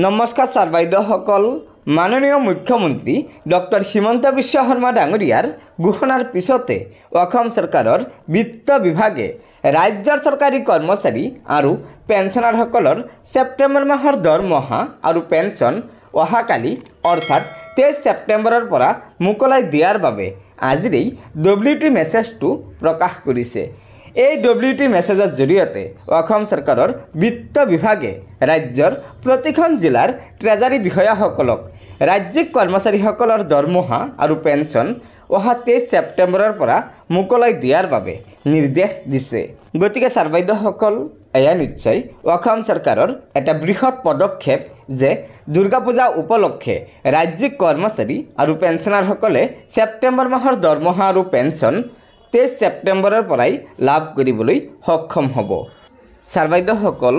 নমস্কাৰ ছাৰ বাইদেউসকল। মাননীয় মুখ্যমন্ত্ৰী ডক্টৰ হিমন্ত বিশ্ব শৰ্মা ডাঙৰীয়াৰ ঘোষণাৰ পিছতে অসম চৰকাৰৰ বিত্ত বিভাগে ৰাজ্যৰ চৰকাৰী কৰ্মচাৰী আৰু পেঞ্চনাৰসকলৰ ছেপ্টেম্বৰ মাহৰ দৰমহা আৰু পেঞ্চন অহাকালি অৰ্থাৎ 23 ছেপ্টেম্বৰৰ পৰা মোকলাই দিয়াৰ বাবে আজিৰেই WT মেছেজটো প্ৰকাশ কৰিছে। এই WT মেছেজৰ জৰিয়তে অসম চৰকাৰৰ বিত্ত বিভাগে ৰাজ্যৰ প্ৰতিখন জিলাৰ ট্ৰেজাৰী বিষয়াসকলক ৰাজ্যিক কৰ্মচাৰীসকলৰ দৰমহা আৰু পেঞ্চন অহা 23 ছেপ্টেম্বৰৰ পৰা মোকলাই দিয়াৰ বাবে নিৰ্দেশ দিছে। গতিকে ছাৰ বাইদেউসকল, এয়া নিশ্চয় অসম চৰকাৰৰ এটা বৃহৎ পদক্ষেপ যে দুৰ্গা পূজা উপলক্ষে ৰাজ্যিক কৰ্মচাৰী আৰু পেঞ্চনাৰসকলে ছেপ্টেম্বৰ মাহৰ দৰমহা আৰু পেঞ্চন 23 ছেপ্টেম্বৰৰ পৰাই লাভ কৰিবলৈ সক্ষম হ'ব। ছাৰ বাইদেউসকল,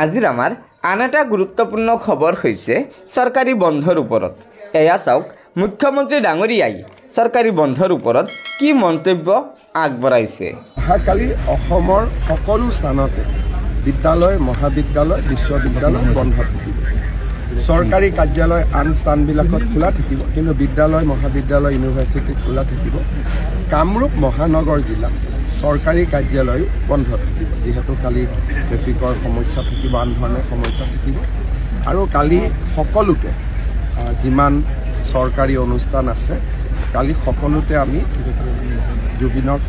আজিৰ আমাৰ আন এটা গুৰুত্বপূৰ্ণ খবৰ হৈছে চৰকাৰী বন্ধৰ ওপৰত। এয়া চাওক, মুখ্যমন্ত্ৰী ডাঙৰীয়াই চৰকাৰী বন্ধৰ ওপৰত কি মন্তব্য আগবঢ়াইছে। অহাকালি অসমৰ সকলো স্থানতে বিদ্যালয়, মহাবিদ্যালয়, বিশ্ববিদ্যালয় বন্ধ থাকিব। চৰকাৰী কাৰ্যালয় আন স্থানবিলাকত খোলা থাকিব, কিন্তু বিদ্যালয়, মহাবিদ্যালয়, ইউনিভাৰ্চিটি খোলা থাকিব। কামৰূপ মহানগৰ জিলাত চৰকাৰী কাৰ্যালয় বন্ধ থাকিব, যিহেতু কালি ট্ৰেফিকৰ সমস্যা থাকিব, আন ধৰণৰ সমস্যা থাকিব। আৰু কালি সকলোতে যিমান চৰকাৰী অনুষ্ঠান আছে, কালি সকলোতে আমি জুবিনক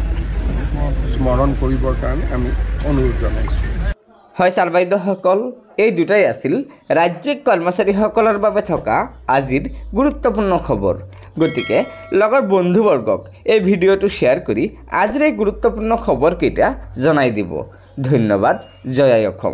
স্মৰণ কৰিবৰ কাৰণে আমি অনুৰোধ জনাইছোঁ। হয় ছাৰ বাইদেউসকল, এই দুটাই আছিল ৰাজ্যিক কৰ্মচাৰীসকলৰ বাবে থকা আজিৰ গুৰুত্বপূৰ্ণ খবৰ। গতিকে লগৰ বন্ধুবৰ্গক এই ভিডিঅ'টো শ্বেয়াৰ কৰি আজিৰ এই গুৰুত্বপূৰ্ণ খবৰকেইটা জনাই দিব। ধন্যবাদ। জয় আই অসম।